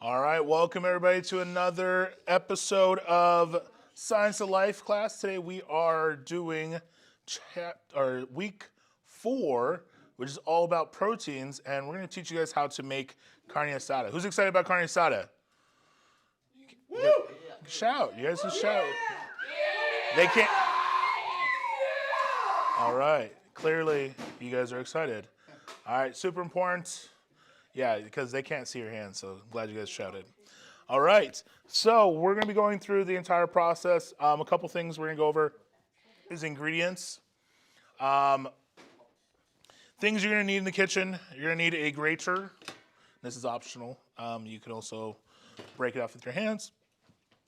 All right, welcome everybody to another episode of Science of Life class. Today we are doing week 4, which is all about proteins, and we're going to teach you guys how to make carne asada. Who's excited about carne asada? Woo! Shout, you guys can shout. They can't. All right, clearly you guys are excited. All right, super important. Yeah, because they can't see your hands, so glad you guys shouted. All right, so we're going to be going through the entire process. A couple things we're going to go over is ingredients. Things you're going to need in the kitchen. You're going to need a grater. This is optional. You can also break it off with your hands.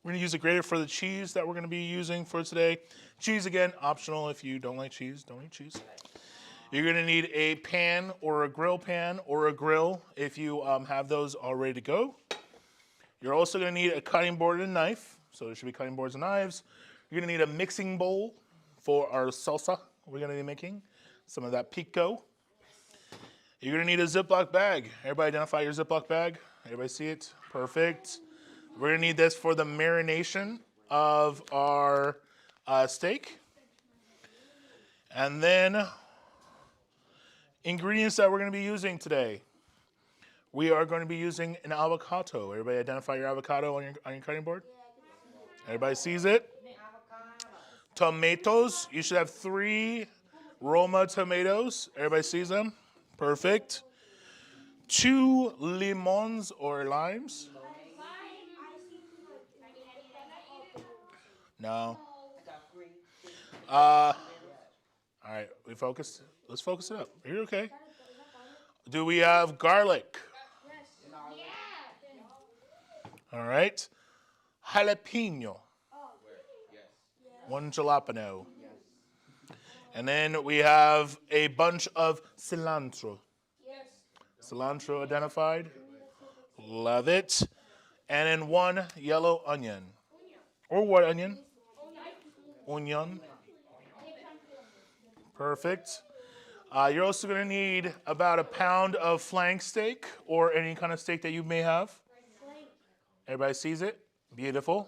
We're going to use a grater for the cheese that we're going to be using for today. Cheese, again, optional. If you don't like cheese, don't eat cheese. You're going to need a pan or a grill if you have those all ready to go. You're also going to need a cutting board and a knife. So there should be cutting boards and knives. You're going to need a mixing bowl for our salsa we're going to be making. Some of that pico. You're going to need a Ziploc bag. Everybody identify your Ziploc bag. Everybody see it? Perfect. We're going to need this for the marination of our steak. And then ingredients that we're going to be using today. We are going to be using an avocado. Everybody identify your avocado on your cutting board? Everybody sees it? Tomatoes. You should have 3 Roma tomatoes. Everybody sees them? Perfect. 2 limons or limes. No. All right, we focus. Let's focus it up. You're okay. Do we have garlic? All right. Jalapeno. 1 jalapeno. And then we have a bunch of cilantro. Cilantro identified. Love it. And then 1 yellow onion. Or what onion? Onion. Perfect. You're also going to need about a pound of flank steak or any kind of steak that you may have. Everybody sees it? Beautiful.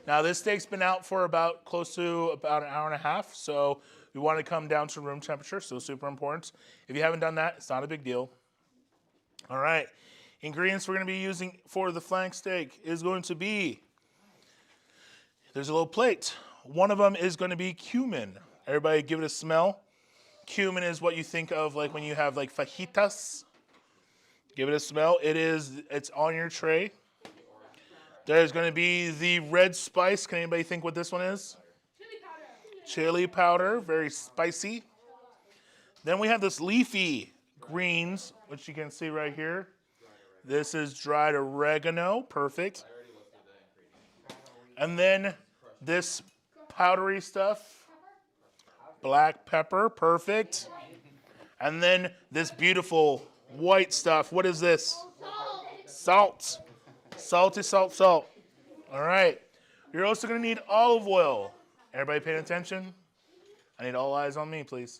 Now this steak's been out for close to about an hour and a half, so we want to come down to room temperature, so super important. If you haven't done that, it's not a big deal. All right, ingredients we're going to be using for the flank steak is going to be, there's a little plate. One of them is going to be cumin. Everybody give it a smell. Cumin is what you think of like when you have like fajitas. Give it a smell. It's on your tray. There's going to be the red spice. Can anybody think what this one is? Chili powder, very spicy. Then we have this leafy greens, which you can see right here. This is dried oregano, perfect. And then this powdery stuff, black pepper, perfect. And then this beautiful white stuff. What is this? Salt. Salty salt. All right. You're also going to need olive oil. Everybody paying attention? I need all eyes on me, please.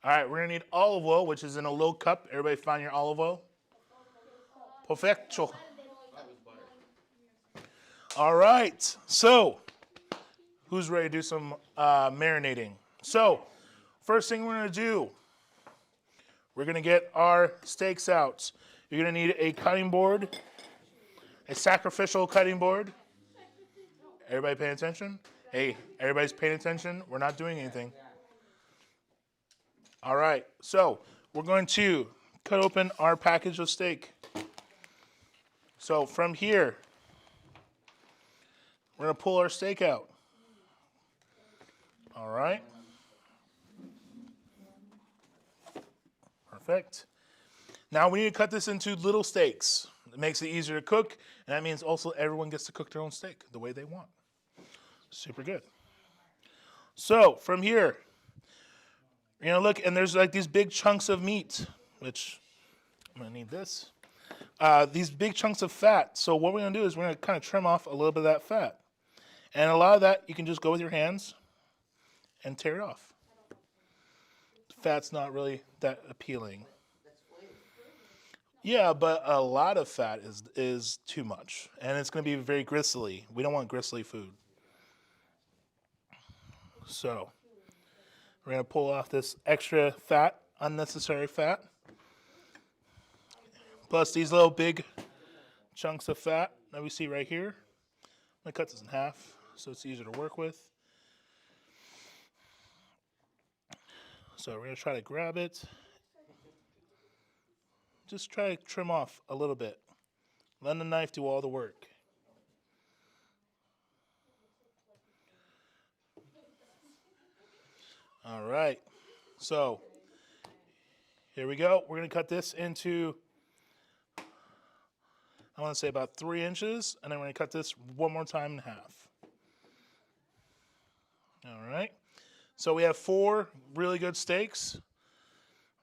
All right, we're going to need olive oil, which is in a little cup. Everybody find your olive oil. Perfecto. All right. So, who's ready to do some marinating? So, first thing we're going to do, we're going to get our steaks out. You're going to need a cutting board, a sacrificial cutting board. Everybody paying attention? Hey, everybody's paying attention? We're not doing anything. All right, so we're going to cut open our package of steak. So from here, we're going to pull our steak out. All right. Perfect. Now we need to cut this into little steaks. It makes it easier to cook, and that means also everyone gets to cook their own steak the way they want. Super good. So from here, you're gonna look, and there's like these big chunks of meat, which I'm gonna need this. These big chunks of fat. So what we're gonna do is we're gonna kind of trim off a little bit of that fat. And a lot of that you can just go with your hands and tear it off. Fat's not really that appealing. Yeah, but a lot of fat is too much, and it's going to be very gristly. We don't want gristly food. So we're going to pull off this extra fat, unnecessary fat, plus these little big chunks of fat that we see right here. I'm going to cut this in half so it's easier to work with. So we're going to try to grab it. Just try to trim off a little bit. Let the knife do all the work. All right. So here we go. We're going to cut this into, I want to say about 3 inches, and then we're going to cut this one more time in half. All right. So we have 4 really good steaks.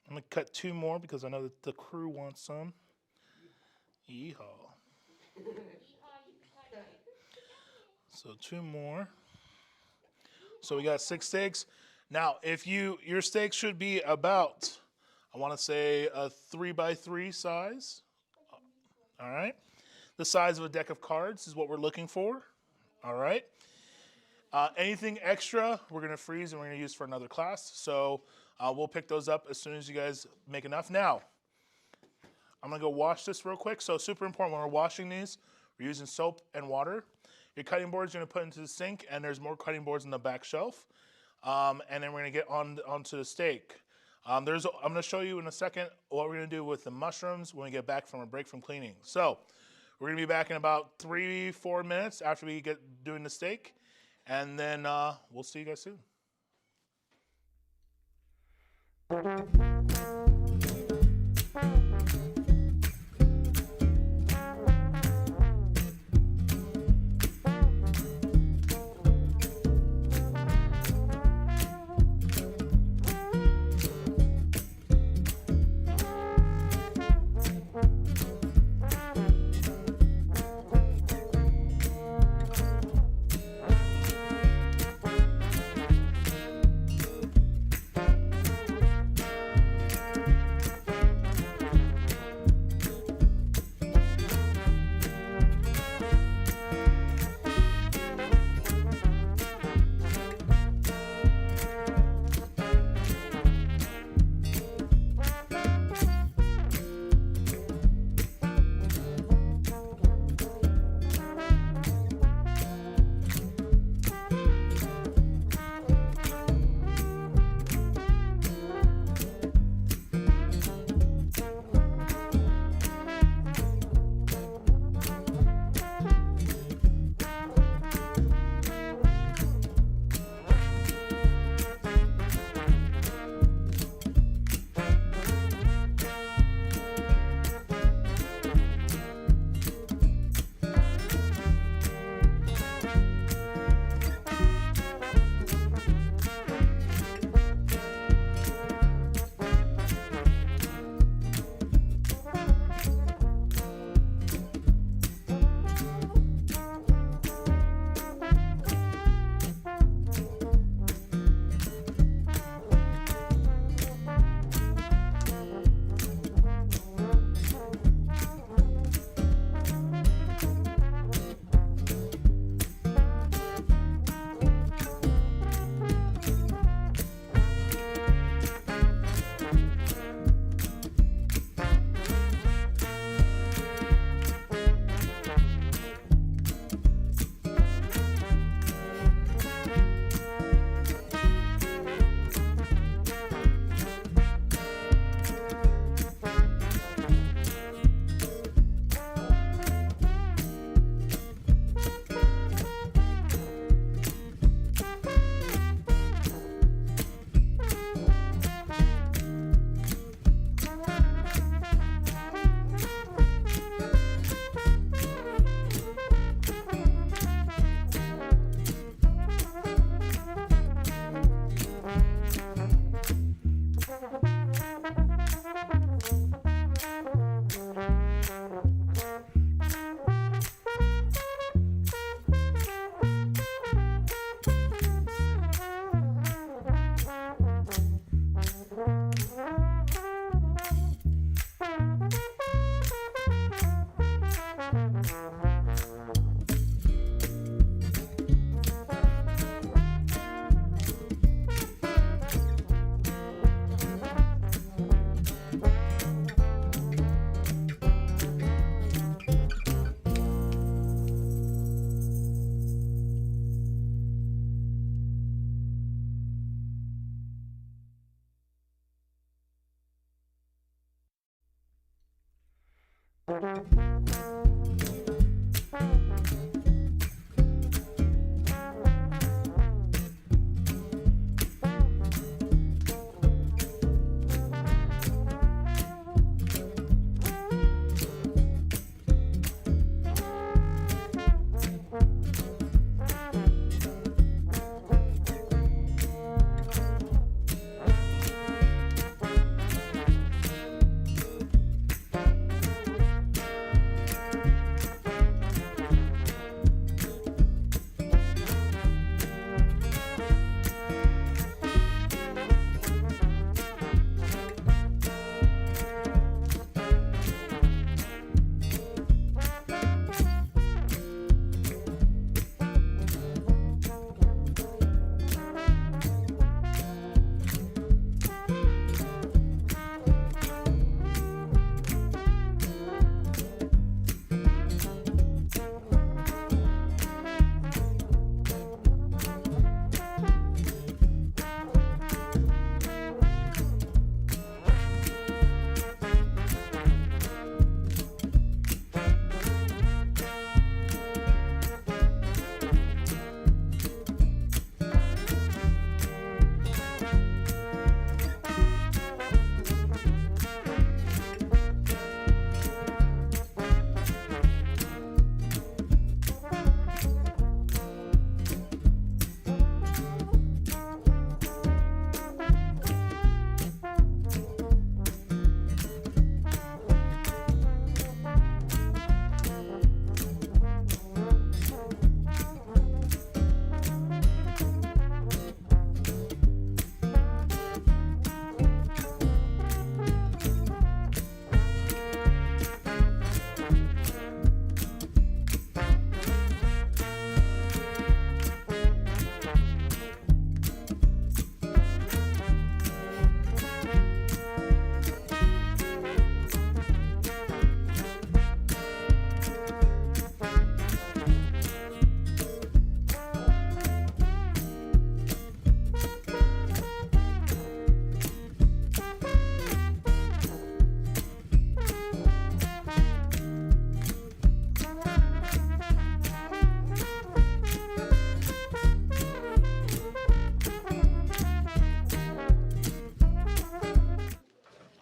I'm going to cut 2 more because I know that the crew wants some. Yeehaw. So 2 more. So we got 6 steaks. Now, if your steak should be about, I want to say a 3x3 size. All right. The size of a deck of cards is what we're looking for. All right. Anything extra, we're going to freeze and we're going to use for another class. So we'll pick those up as soon as you guys make enough. Now, I'm going to go wash this real quick. So super important, when we're washing these, we're using soap and water. Your cutting board is going to put into the sink, and there's more cutting boards on the back shelf. And then we're going to get onto the steak. I'm going to show you in a second what we're going to do with the mushrooms when we get back from a break from cleaning. So we're going to be back in about 3-4 minutes after we get doing the steak. And then we'll see you guys soon.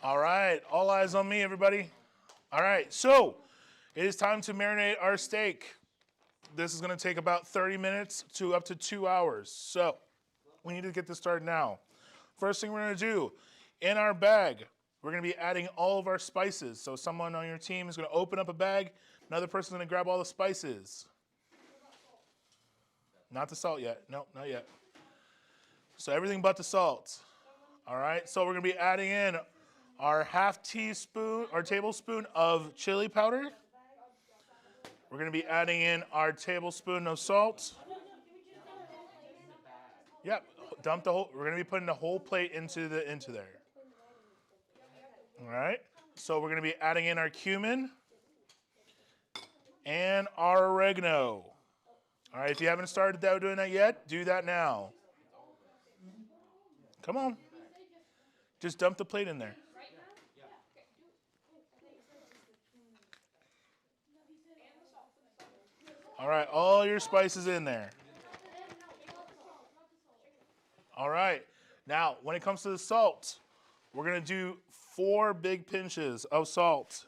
All right, all eyes on me, everybody. All right, so it is time to marinate our steak. This is going to take about 30 minutes to up to 2 hours. So we need to get this started now. First thing we're going to do, in our bag, we're going to be adding all of our spices. So someone on your team is going to open up a bag. Another person's going to grab all the spices. Not the salt yet. No, not yet. So everything but the salt. All right, so we're going to be adding in our half teaspoon or tablespoon of chili powder. We're going to be adding in our tablespoon of salt. Yep, dump the whole. We're going to be putting the whole plate into there. All right. So we're going to be adding in our cumin and our oregano. All right. If you haven't started doing that yet, do that now. Come on. Just dump the plate in there. All right, all your spices in there. All right, now when it comes to the salt, we're gonna do 4 big pinches of salt.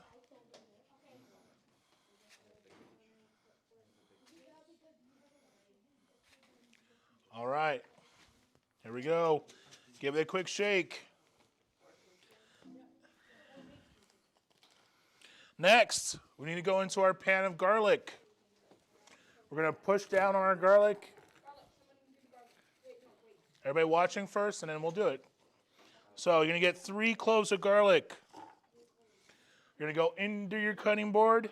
All right, here we go. Give it a quick shake. Next, we need to go into our pan of garlic. We're going to push down on our garlic. Everybody watching first, and then we'll do it. So you're going to get 3 cloves of garlic. You're going to go into your cutting board,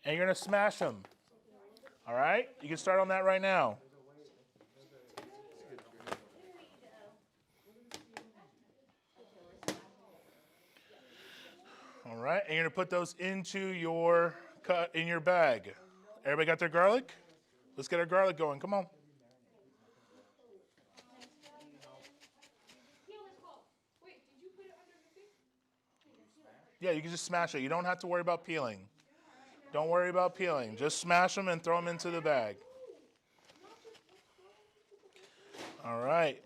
and you're going to smash them. All right? You can start on that right now. All right, and you're going to put those into your bag. Everybody got their garlic? Let's get our garlic going. Come on. Yeah, you can just smash it. You don't have to worry about peeling. Don't worry about peeling. Just smash them and throw them into the bag. All right.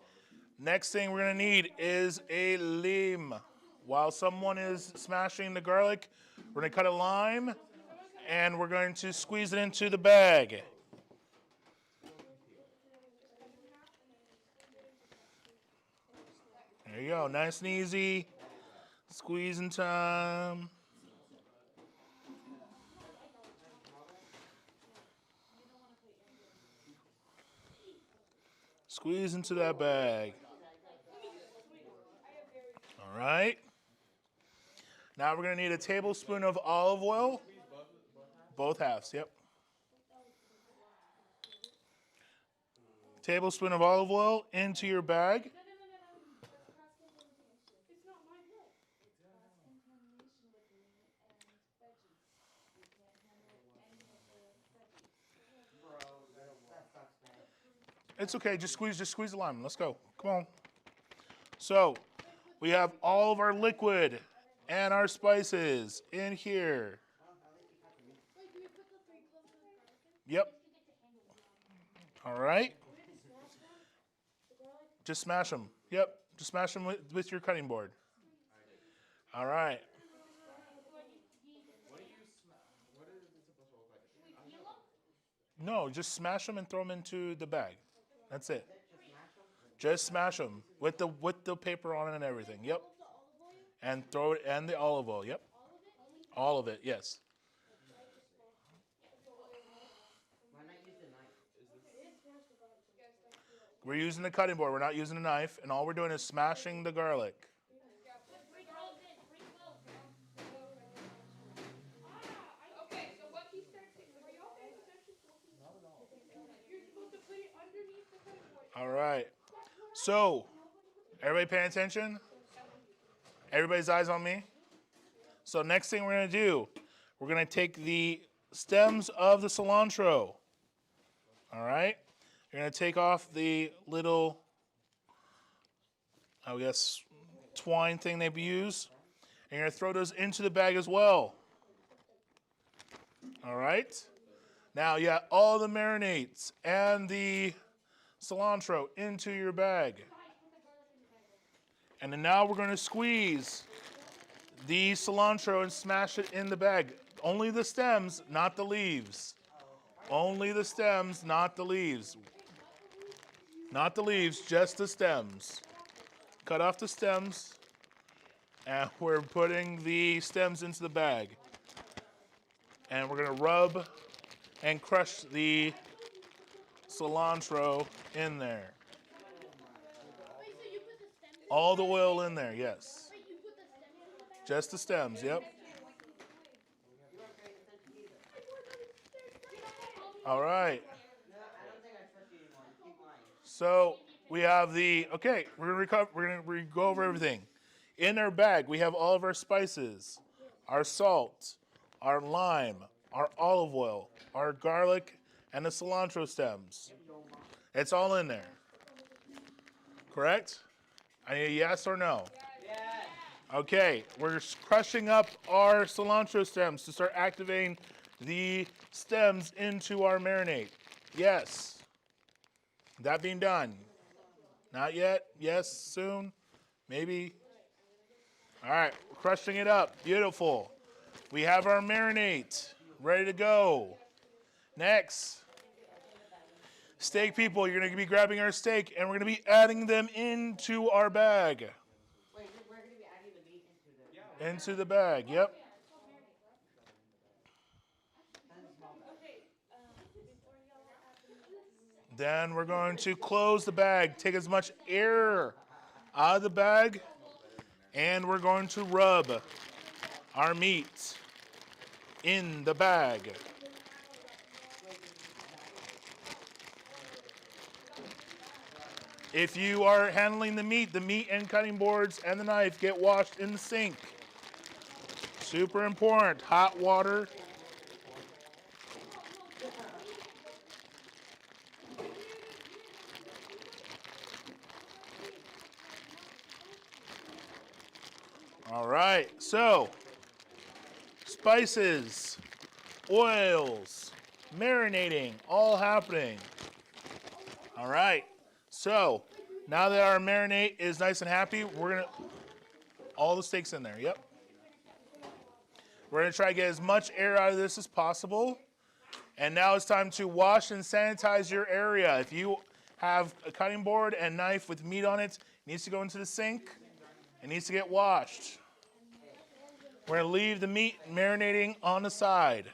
Next thing we're going to need is a lime. While someone is smashing the garlic, we're going to cut a lime and we're going to squeeze it into the bag. There you go. Nice and easy. Squeezing time. Squeeze into that bag. All right. Now we're going to need a tablespoon of olive oil. Both halves, yep. Tablespoon of olive oil into your bag. It's okay, just squeeze the lime. Let's go. Come on. So, we have all of our liquid and our spices in here. Yep. All right. Just smash them. Yep. Just smash them with your cutting board. All right. No, just smash them and throw them into the bag. That's it. Just smash them with the paper on it and everything. Yep. And throw it and the olive oil. Yep. All of it. Yes. We're using the cutting board. We're not using a knife, and all we're doing is smashing the garlic. All right. So, everybody paying attention? Everybody's eyes on me? So next thing we're going to do, we're going to take the stems of the cilantro. All right? You're going to take off the little, I guess, twine thing they use. And you're going to throw those into the bag as well. All right? Now, you got all the marinades and the cilantro into your bag. And then now we're going to squeeze the cilantro and smash it in the bag. Only the stems, not the leaves. Only the stems, not the leaves. Not the leaves, just the stems. Cut off the stems, and we're putting the stems into the bag. And we're going to rub and crush the cilantro in there. All the oil in there, yes. Just the stems, yep. All right. So we have okay, we're gonna go over everything. In our bag, we have all of our spices, our salt, our lime, our olive oil, our garlic, and the cilantro stems. It's all in there. Correct? I need a yes or no. Yes. Okay, we're crushing up our cilantro stems to start activating the stems into our marinade. Yes. That being done? Not yet? Yes, soon? Maybe? All right, we're crushing it up. Beautiful. We have our marinade ready to go. Next. Steak people, you're going to be grabbing our steak and we're going to be adding them into our bag. Wait, we're going to be adding the meat into Into the bag, yep. Then we're going to close the bag, take as much air out of the bag, and we're going to rub our meat in the bag. If you are handling the meat and cutting boards and the knife get washed in the sink. Super important. Hot water. All right, so spices. oils, marinating, all happening. All right. So now that our marinade is nice and happy, we're gonna all the steaks in there. Yep. We're gonna try to get as much air out of this as possible. And now it's time to wash and sanitize your area. If you have a cutting board and knife with meat on it, it needs to go into the sink. It needs to get washed. We're gonna leave the meat marinating on the side.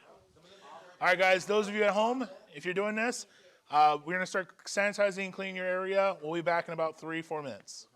All right, guys, those of you at home, if you're doing this, we're gonna start sanitizing and cleaning your area. We'll be back in about 3-4 minutes.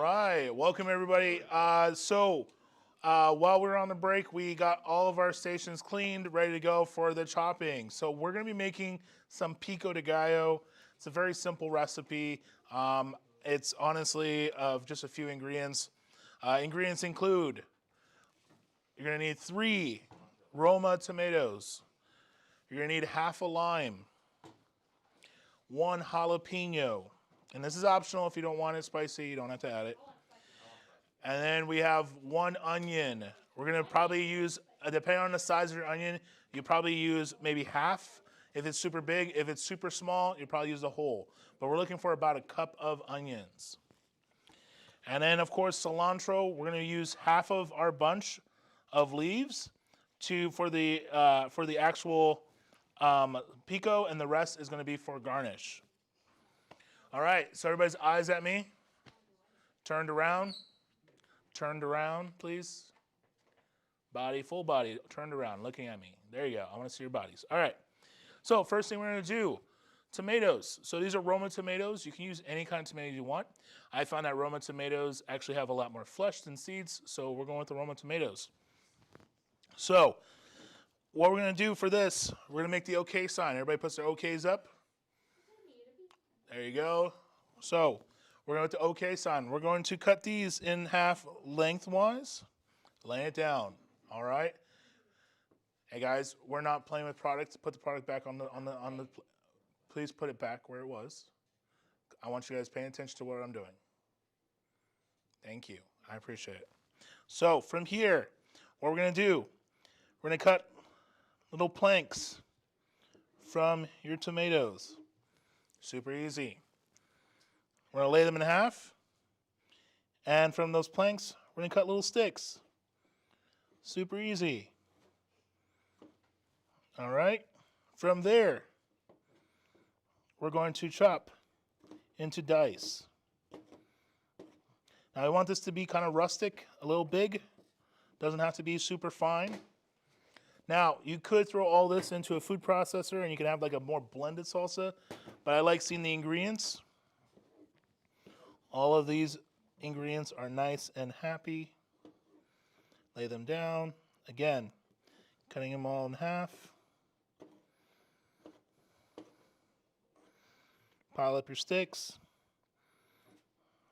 right, welcome everybody. While we were on the break, we got all of our stations cleaned, ready to go for the chopping. So we're going to be making some pico de gallo. It's a very simple recipe. It's honestly of just a few ingredients. Ingredients include, you're going to need 3 Roma tomatoes. You're going to need half a lime, 1 jalapeno, and this is optional. If you don't want it spicy, you don't have to add it. And then we have 1 onion. We're gonna probably use, depending on the size of your onion, you probably use maybe half. If it's super big, if it's super small, you probably use the whole. But we're looking for about a cup of onions. And then of course cilantro. We're gonna use half of our bunch of leaves for the actual pico, and the rest is gonna be for garnish. All right, so everybody's eyes at me. Turned around, please. Body, full body, turned around, looking at me. There you go, I wanna see your bodies. All right, so first thing we're gonna do, tomatoes. So these are Roma tomatoes. You can use any kind of tomato you want. I found that Roma tomatoes actually have a lot more flesh than seeds, so we're going with the Roma tomatoes. So, what we're gonna do for this, we're gonna make the okay sign. Everybody puts their okays up. There you go. So, we're going to the okay sign. We're going to cut these in half lengthwise. Lay it down. All right. Hey guys, we're not playing with product. Put the product back on the. Please put it back where it was. I want you guys paying attention to what I'm doing. Thank you. I appreciate it. So from here, what we're going to do, we're going to cut little planks from your tomatoes. Super easy. We're going to lay them in half. And from those planks, we're going to cut little sticks. Super easy. All right. From there, we're going to chop into dice. Now I want this to be kind of rustic, a little big. Doesn't have to be super fine. Now, you could throw all this into a food processor and you can have like a more blended salsa, but I like seeing the ingredients. All of these ingredients are nice and happy. Lay them down. Again, cutting them all in half. Pile up your sticks.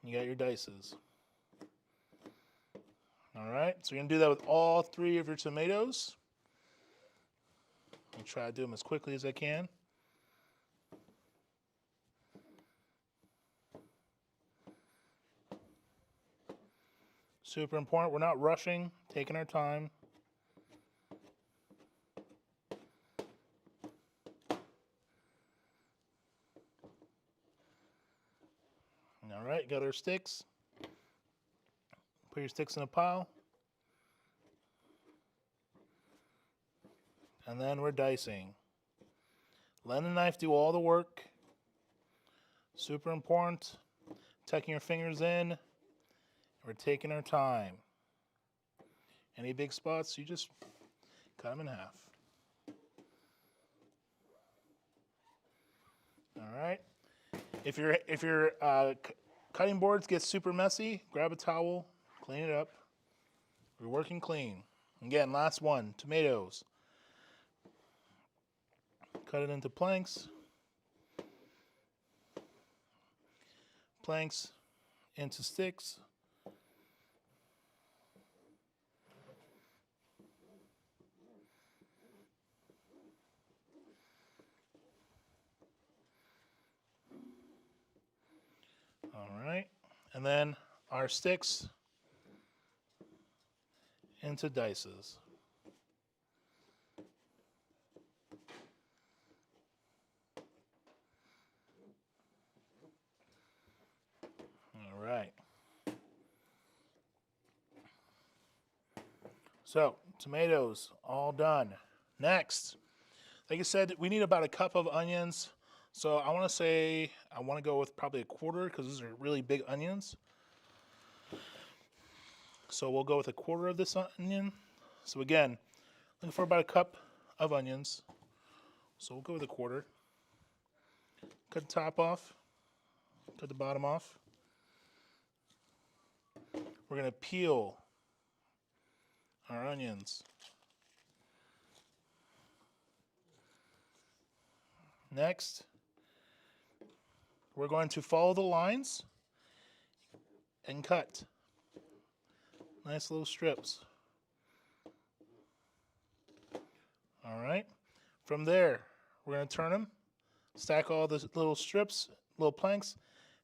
You got your dices. All right, so you're gonna do that with all 3 of your tomatoes. I'll try to do them as quickly as I can. Super important, we're not rushing, taking our time. All right, got our sticks. Put your sticks in a pile. And then we're dicing. Let the knife do all the work. Super important. Tucking your fingers in. We're taking our time. Any big spots, you just cut them in half. All right. If your cutting boards get super messy, grab a towel, clean it up. We're working clean. Again, last one, tomatoes. Cut it into planks. Planks into sticks. All right, and then our sticks into dices. All right. So, tomatoes, all done. Next, like I said, we need about a cup of onions. So I want to go with probably a quarter because these are really big onions. So we'll go with a quarter of this onion. So again, looking for about a cup of onions. So we'll go with a quarter. Cut the top off. Cut the bottom off. we're going to peel our onions. Next, we're going to follow the lines and cut. Nice little strips. All right. From there, we're going to turn them, stack all the little strips, little planks,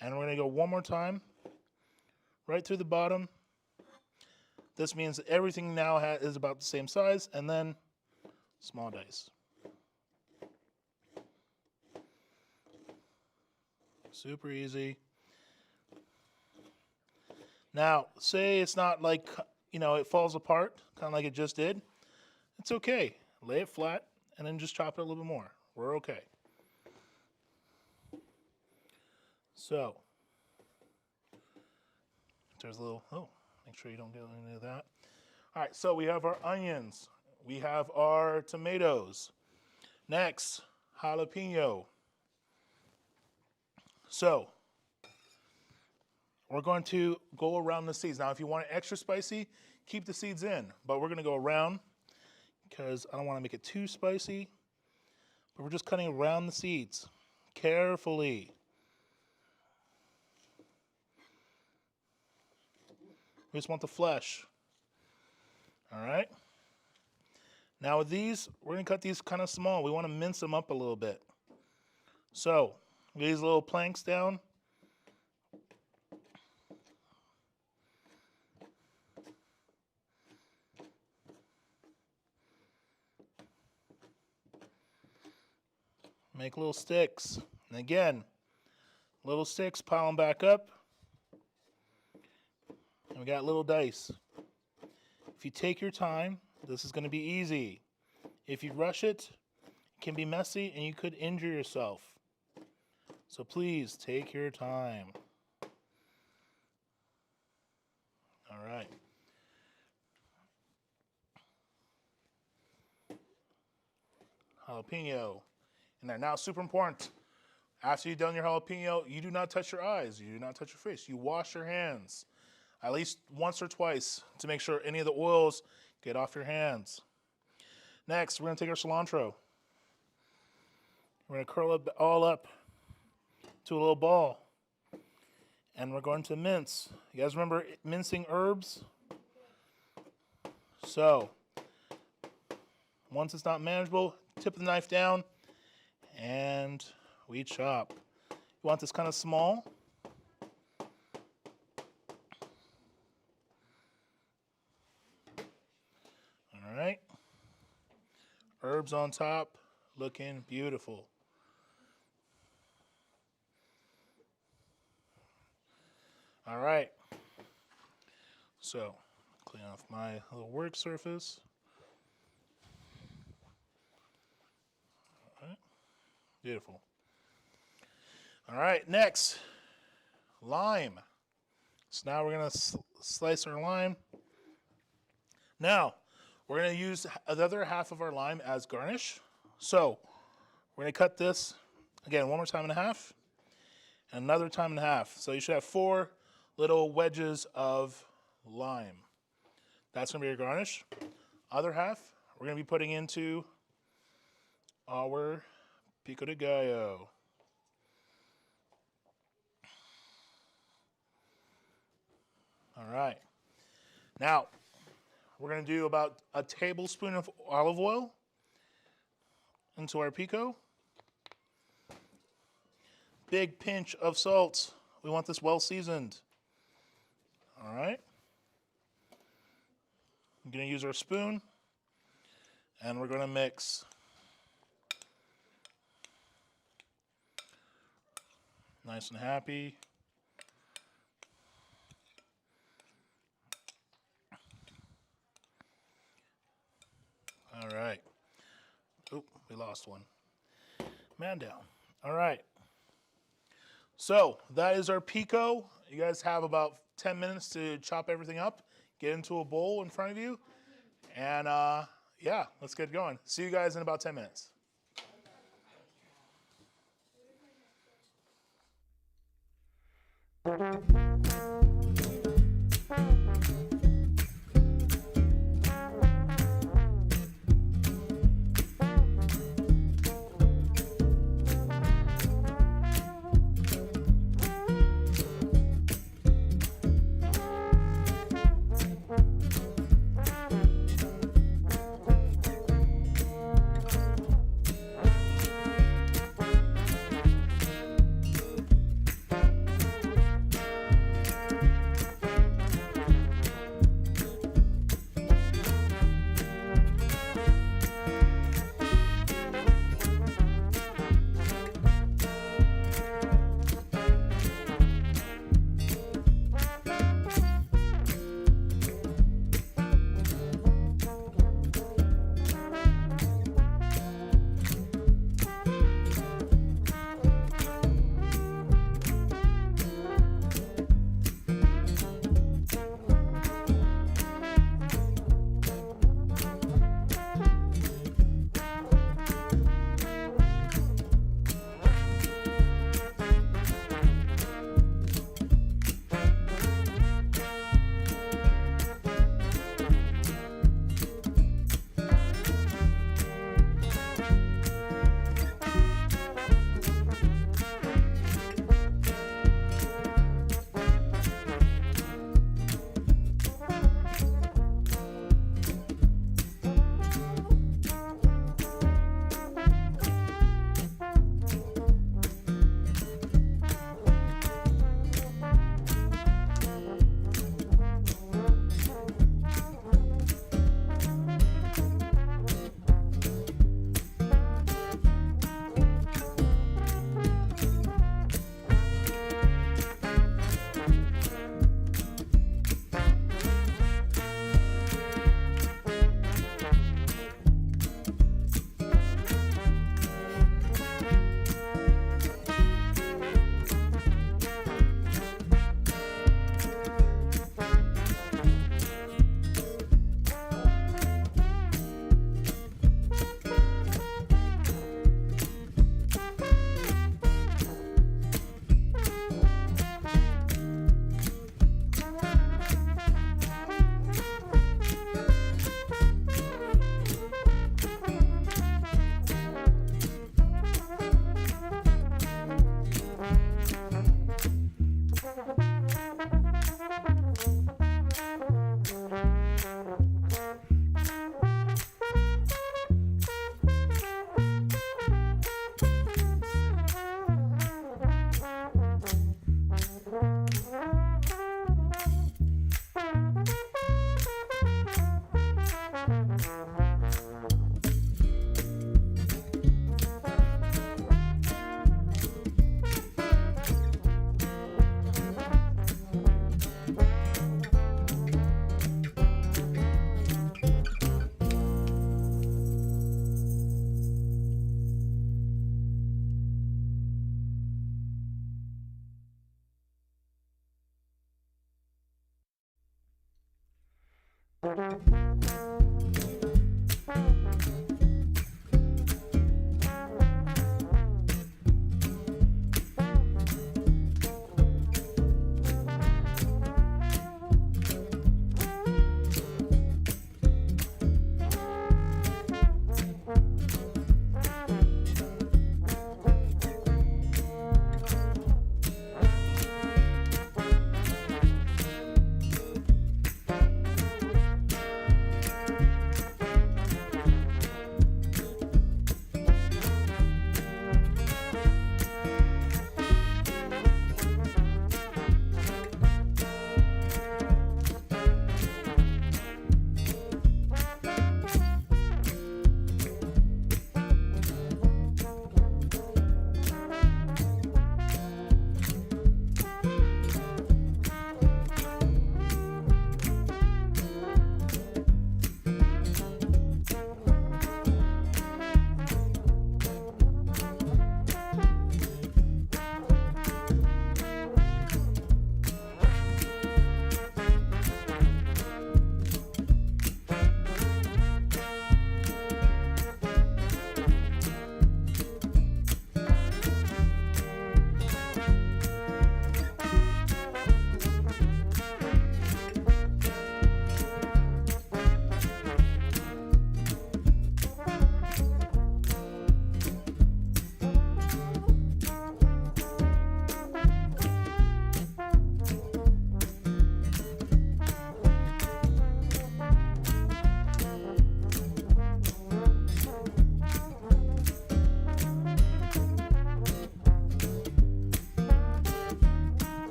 and we're going to go one more time right through the bottom. This means that everything now is about the same size, and then small dice. Super easy. Now, say it's not like, it falls apart, kind of like it just did. It's okay. Lay it flat, and then just chop it a little bit more. We're okay. So, there's a little, make sure you don't get any of that. All right, so we have our onions. We have our tomatoes. Next, jalapeno. So, we're going to go around the seeds. Now, if you want it extra spicy, keep the seeds in. But we're going to go around because I don't want to make it too spicy. But we're just cutting around the seeds carefully. We just want the flesh. All right? Now with these, we're going to cut these kind of small. We want to mince them up a little bit. So, these little planks down. Make little sticks. And again, little sticks, pile them back up. And we got little dice. If you take your time, this is going to be easy. If you rush it, it can be messy and you could injure yourself. So please take your time. All right. Jalapeno in there. Now, super important. After you've done your jalapeno, you do not touch your eyes. You do not touch your face. You wash your hands at least once or twice to make sure any of the oils get off your hands. Next, we're going to take our cilantro. We're going to curl it all up to a little ball. And we're going to mince. You guys remember mincing herbs? So, once it's not manageable, tip the knife down and we chop. You want this kind of small. All right. Herbs on top, looking beautiful. All right. So, clean off my little work surface. All right. Beautiful. All right, next, lime. So now we're going to slice our lime. Now, we're going to use the other half of our lime as garnish. So, we're going to cut this, again, one more time and a half, and another time and a half. So you should have 4 little wedges of lime. That's going to be your garnish. Other half, we're going to be putting into our pico de gallo. All right. Now, we're going to do about a tablespoon of olive oil into our pico. Big pinch of salt. We want this well seasoned. All right. I'm going to use our spoon and we're going to mix. Nice and happy. All right. Oop, we lost one. Man down. All right. So that is our pico. You guys have about 10 minutes to chop everything up, get into a bowl in front of you, and yeah, let's get going. See you guys in about 10 minutes.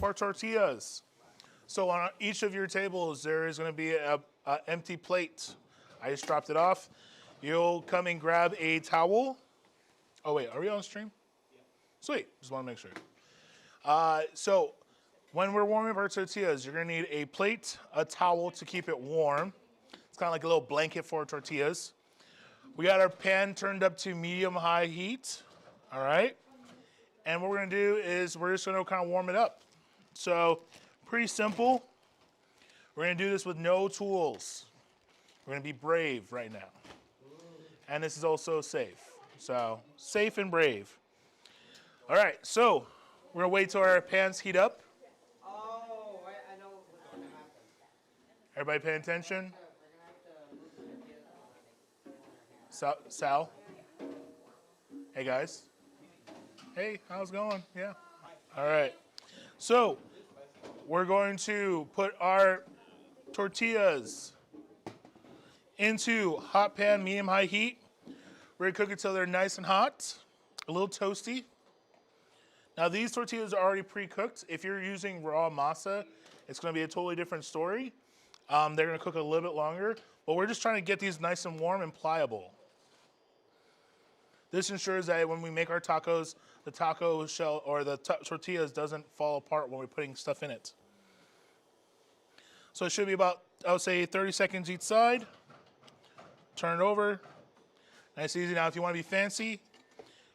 Our tortillas. So on each of your tables, there is going to be a empty plate. I just dropped it off. You'll come and grab a towel. Oh wait, are we on stream? Yeah. Sweet. Just want to make sure. So when we're warming up our tortillas, you're going to need a plate, a towel to keep it warm. It's kind of like a little blanket for tortillas. We got our pan turned up to medium-high heat. All right. And what we're going to do is we're just going to kind of warm it up. So, pretty simple. We're going to do this with no tools. We're going to be brave right now. And this is also safe. So, safe and brave. All right, so we're going to wait till our pans heat up. Oh, I know what's going to happen. Everybody paying attention? We're going to have to Sal? Hey, guys. Hey, how's it going? Yeah. All right. So, we're going to put our tortillas into hot pan, medium-high heat. We're going to cook it till they're nice and hot, a little toasty. Now, these tortillas are already pre-cooked. If you're using raw masa, it's going to be a totally different story. They're going to cook a little bit longer, but we're just trying to get these nice and warm and pliable. This ensures that when we make our tacos, the taco shell or the tortillas doesn't fall apart when we're putting stuff in it. So it should be about, I would say, 30 seconds each side. Turn it over. Nice and easy. Now, if you want to be fancy,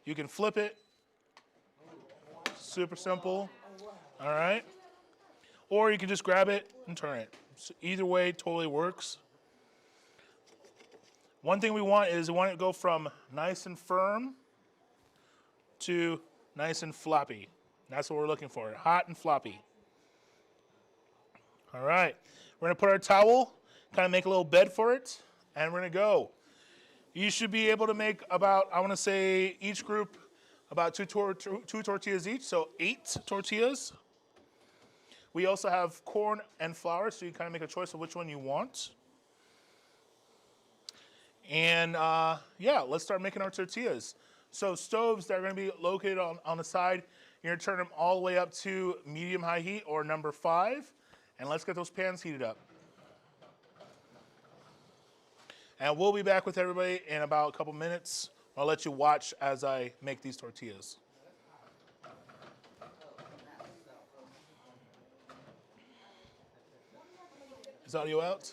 you can flip it. Super simple. All right. Or you can just grab it and turn it. So either way totally works. One thing we want is we want it to go from nice and firm to nice and floppy. That's what we're looking for, hot and floppy. All right. We're going to put our towel, kind of make a little bed for it, and we're going to go. You should be able to make about, I want to say, each group about two tortillas each, so 8 tortillas. We also have corn and flour, so you kind of make a choice of which one you want. And yeah, let's start making our tortillas. So stoves that are going to be located on the side, you're going to turn them all the way up to medium-high heat or number 5. And let's get those pans heated up. And we'll be back with everybody in about a couple minutes. I'll let you watch as I make these tortillas. Is audio out?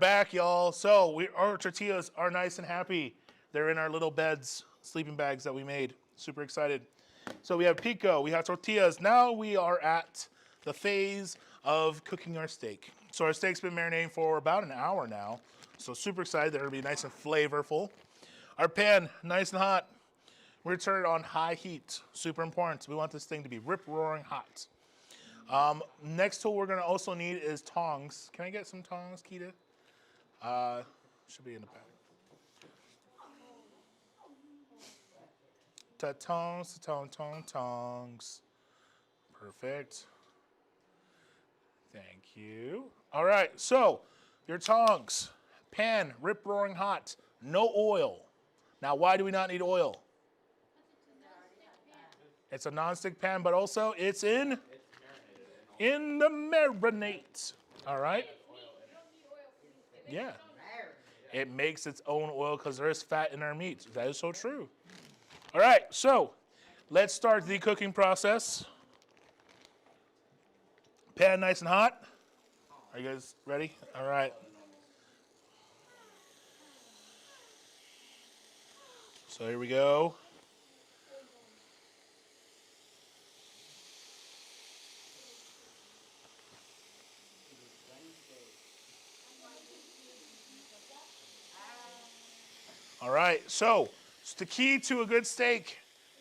Back, y'all. So our tortillas are nice and happy. They're in our little beds, sleeping bags that we made. Super excited. So we have pico, we have tortillas. Now we are at the phase of cooking our steak. So our steak's been marinating for about an hour now. So super excited. They're gonna be nice and flavorful. Our pan, nice and hot. We're gonna turn it on high heat. Super important. We want this thing to be rip-roaring hot. Next tool we're gonna also need is tongs. Can I get some tongs, Keita? Should be in the back. Tongs, tongs. Perfect. Thank you. All right, so your tongs, pan, rip roaring hot, no oil. Now, why do we not need oil? It's a nonstick pan, but also it's in the marinade. All right. Yeah. It makes its own oil because there is fat in our meat. That is so true. All right, so let's start the cooking process. Pan nice and hot. Are you guys ready? All right. So here we go. All right, so the key to a good steak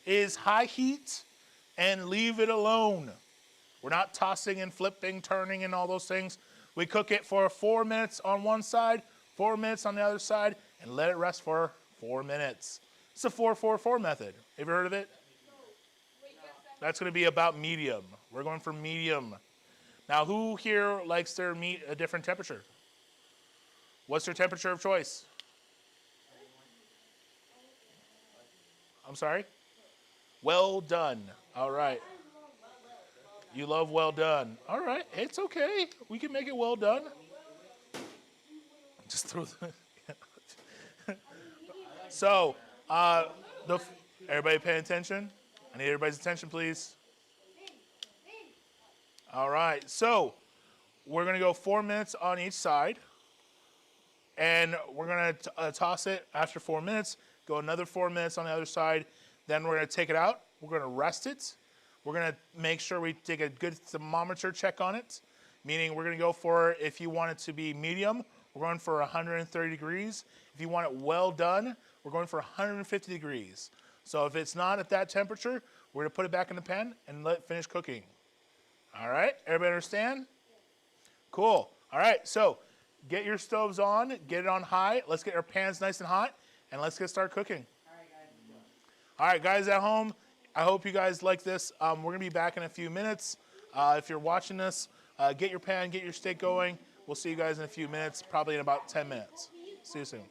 is high heat and leave it alone. We're not tossing and flipping, turning, and all those things. We cook it for 4 minutes on one side, 4 minutes on the other side, and let it rest for 4 minutes. It's the 4-4-4 method. Have you heard of it? That's going to be about medium. We're going for medium. Now, who here likes their meat a different temperature? What's their temperature of choice? I'm sorry? Well done. All right. You love well done. All right. It's okay. We can make it well done. Just throw the... So, everybody paying attention? I need everybody's attention, please. All right. So, we're going to go 4 minutes on each side. And we're going to toss it after 4 minutes. Go another 4 minutes on the other side. Then we're going to take it out. We're going to rest it. we're gonna make sure we take a good thermometer check on it, meaning we're gonna go for, if you want it to be medium, we're going for 130 degrees. If you want it well done, we're going for 150 degrees. So if it's not at that temperature, we're gonna put it back in the pan and let it finish cooking. All right, everybody understand? Cool. All right, so get your stoves on, get it on high. Let's get our pans nice and hot, and let's get started cooking. All right, guys at home, I hope you guys like this. We're gonna be back in a few minutes. If you're watching this, get your pan, get your steak going. We'll see you guys in a few minutes, probably in about 10 minutes. See you soon.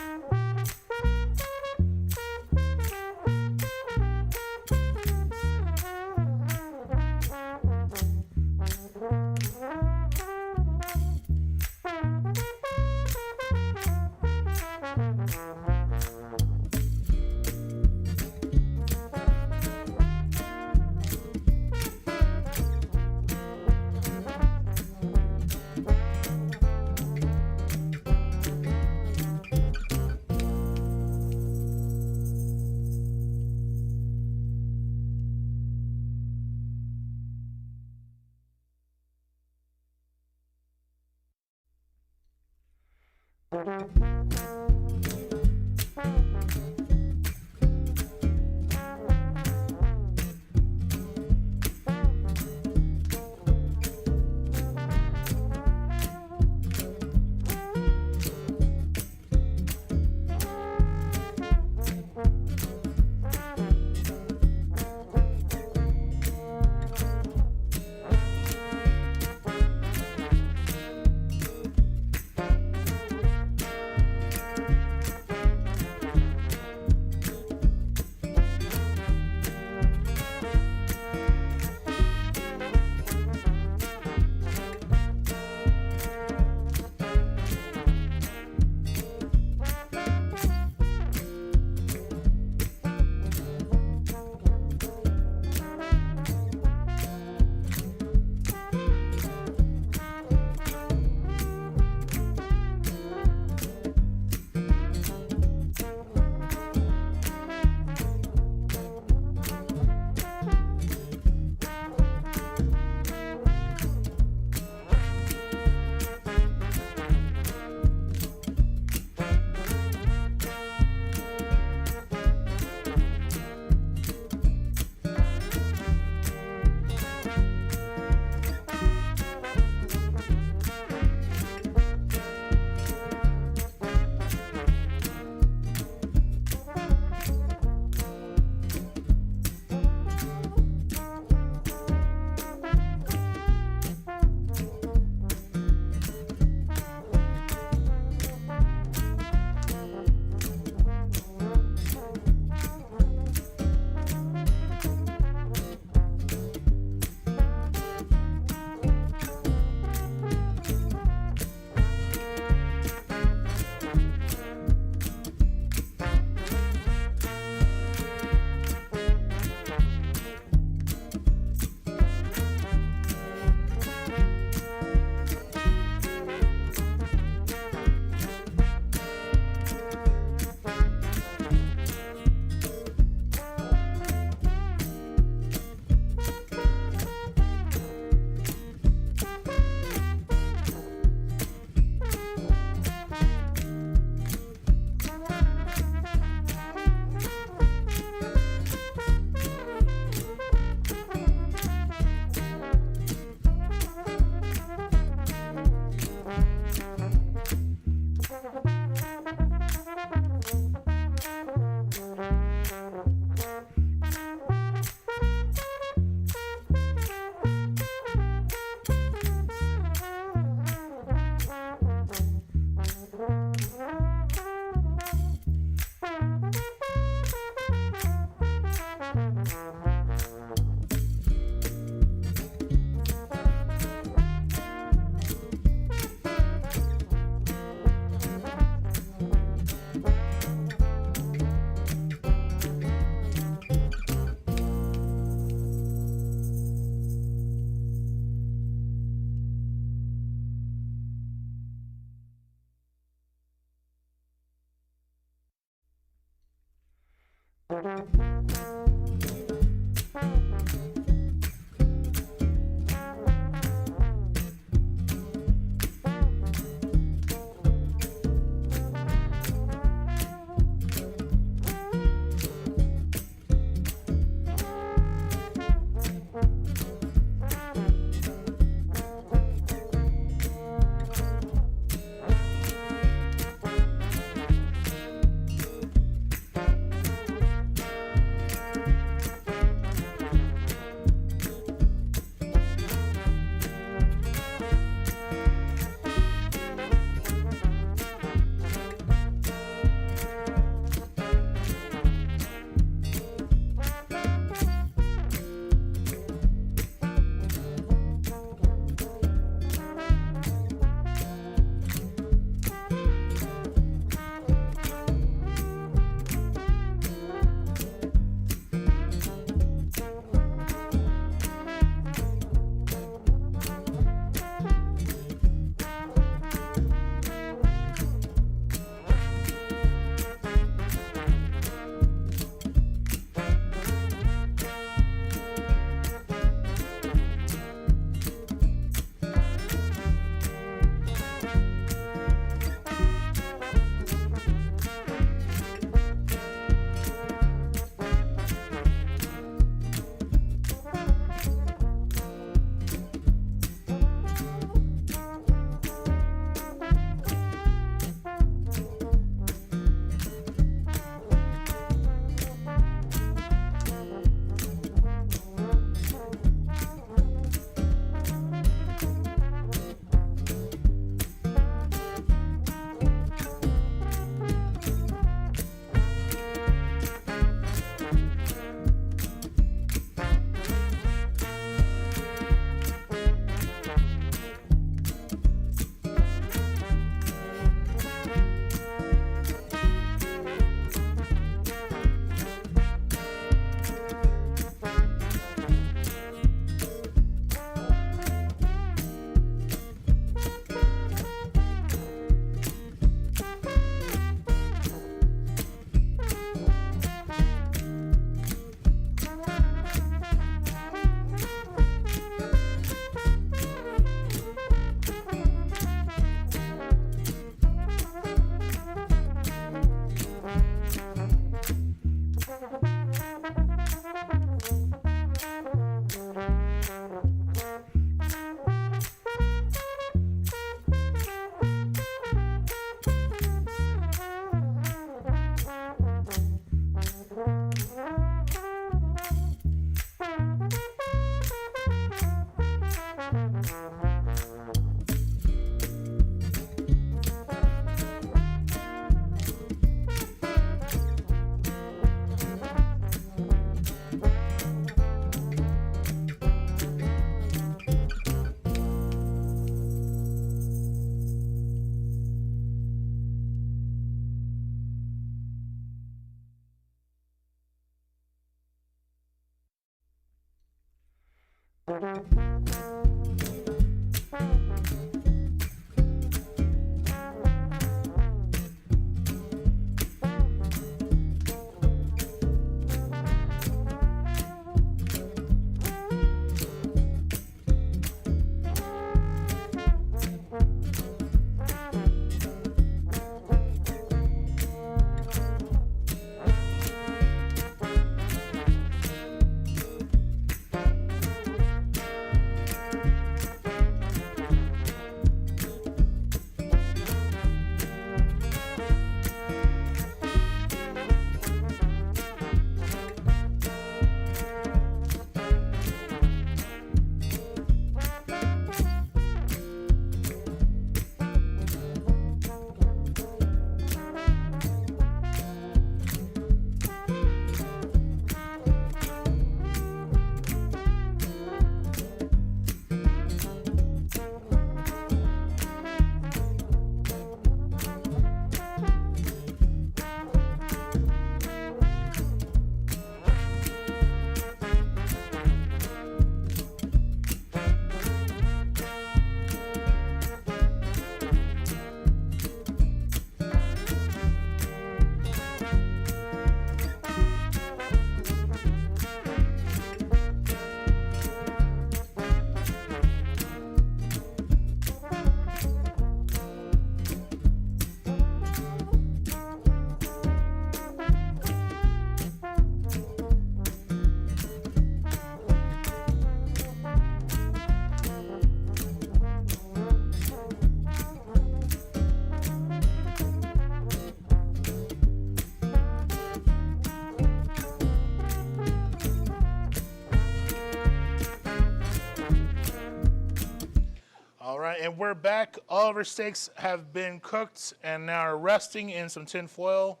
we're back. All of our steaks have been cooked and now are resting in some tin foil.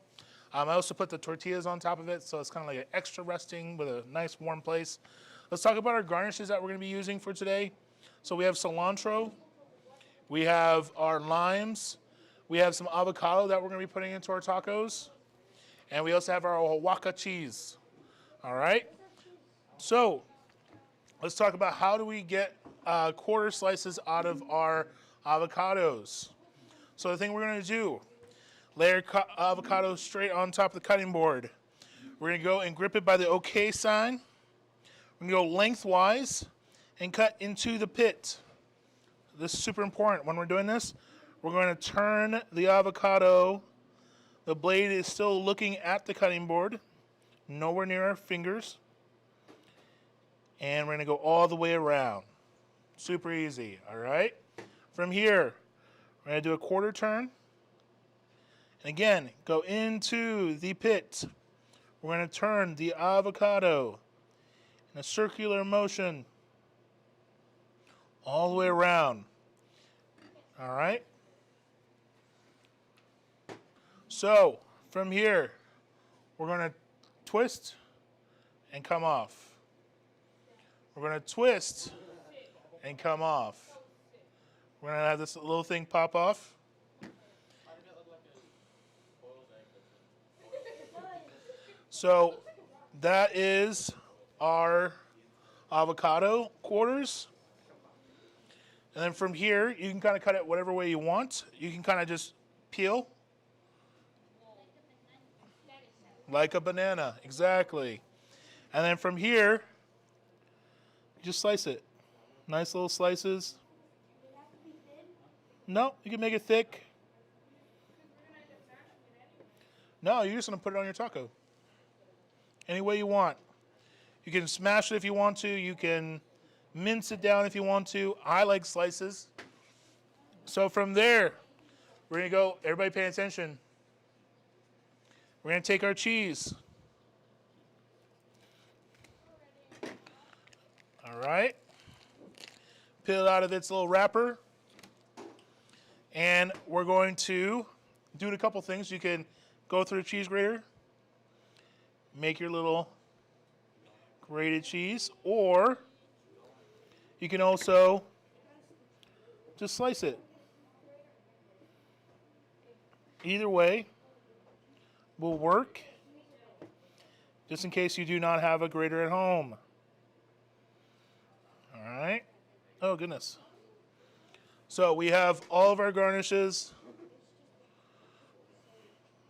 I also put the tortillas on top of it, so it's kind of like an extra resting with a nice warm place. Let's talk about our garnishes that we're going to be using for today. So we have cilantro, we have our limes, we have some avocado that we're going to be putting into our tacos, and we also have our Oaxaca cheese. All right? So let's talk about how do we get quarter slices out of our avocados. So the thing we're going to do, lay our avocado straight on top of the cutting board. We're going to go and grip it by the OK sign. We're going to go lengthwise and cut into the pit. This is super important. When we're doing this, we're going to turn the avocado. The blade is still looking at the cutting board, nowhere near our fingers. And we're going to go all the way around. Super easy, all right? From here, we're going to do a quarter turn. And again, go into the pit. We're going to turn the avocado in a circular motion all the way around. All right? So, from here, we're going to twist and come off. We're going to twist and come off. We're going to have this little thing pop off. So that is our avocado quarters. And then from here, you can kind of cut it whatever way you want. You can kind of just peel. Like a banana, exactly. And then from here, just slice it. Nice little slices. No, you can make it thick. No, you're just going to put it on your taco. Any way you want. You can smash it if you want to. You can mince it down if you want to. I like slices. So from there, we're going to go, everybody pay attention. We're going to take our cheese. All right. Peel it out of its little wrapper. And we're going to do a couple things. You can go through a cheese grater, make your little grated cheese, or you can also just slice it. Either way will work, just in case you do not have a grater at home. All right. Oh, goodness. So we have all of our garnishes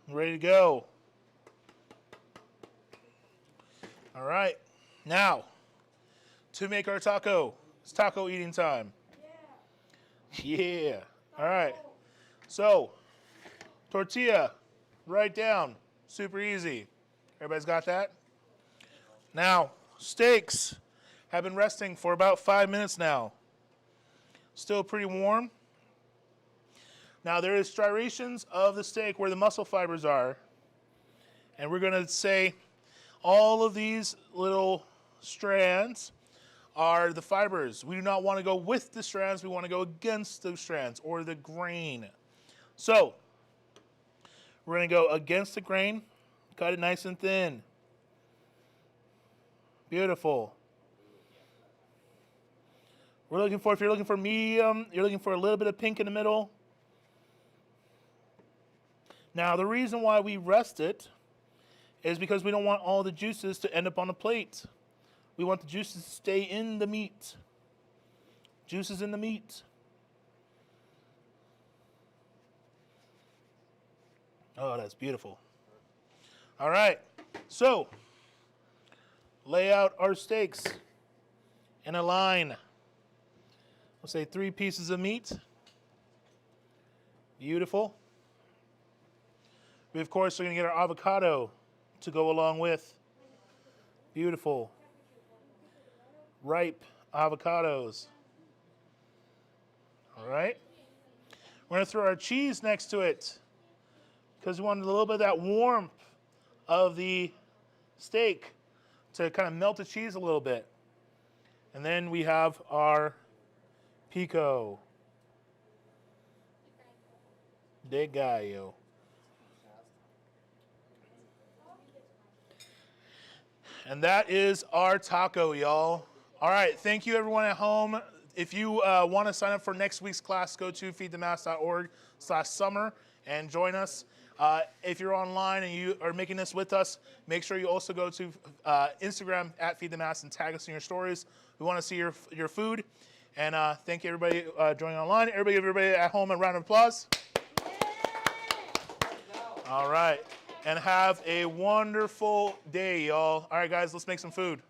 ready to go. All right. Now, to make our taco, it's taco eating time. Yeah. All right. So, tortilla, right down. Super easy. Everybody's got that? Now, steaks have been resting for about 5 minutes now. Still pretty warm. Now, there is striations of the steak where the muscle fibers are. And we're going to say all of these little strands are the fibers. We do not want to go with the strands. We want to go against the strands or the grain. So, we're going to go against the grain, cut it nice and thin. Beautiful. We're looking for, if you're looking for medium, you're looking for a little bit of pink in the middle. Now, the reason why we rest it is because we don't want all the juices to end up on the plate. We want the juices to stay in the meat. Juices in the meat. Oh, that's beautiful. All right, so lay out our steaks in a line. We'll say 3 pieces of meat. Beautiful. We, of course, are going to get our avocado to go along with. Beautiful. Ripe avocados. All right. We're going to throw our cheese next to it because we want a little bit of that warmth of the steak to kind of melt the cheese a little bit. And then we have our pico. de gallo. And that is our taco, y'all. All right, thank you everyone at home. If you want to sign up for next week's class, go to feedthemass.org/summer and join us. If you're online and you are making this with us, make sure you also go to Instagram at feedthemass and tag us in your stories. We want to see your food. And thank you everybody joining online. Everybody give everybody at home a round of applause. All right. And have a wonderful day, y'all. All right, guys, let's make some food.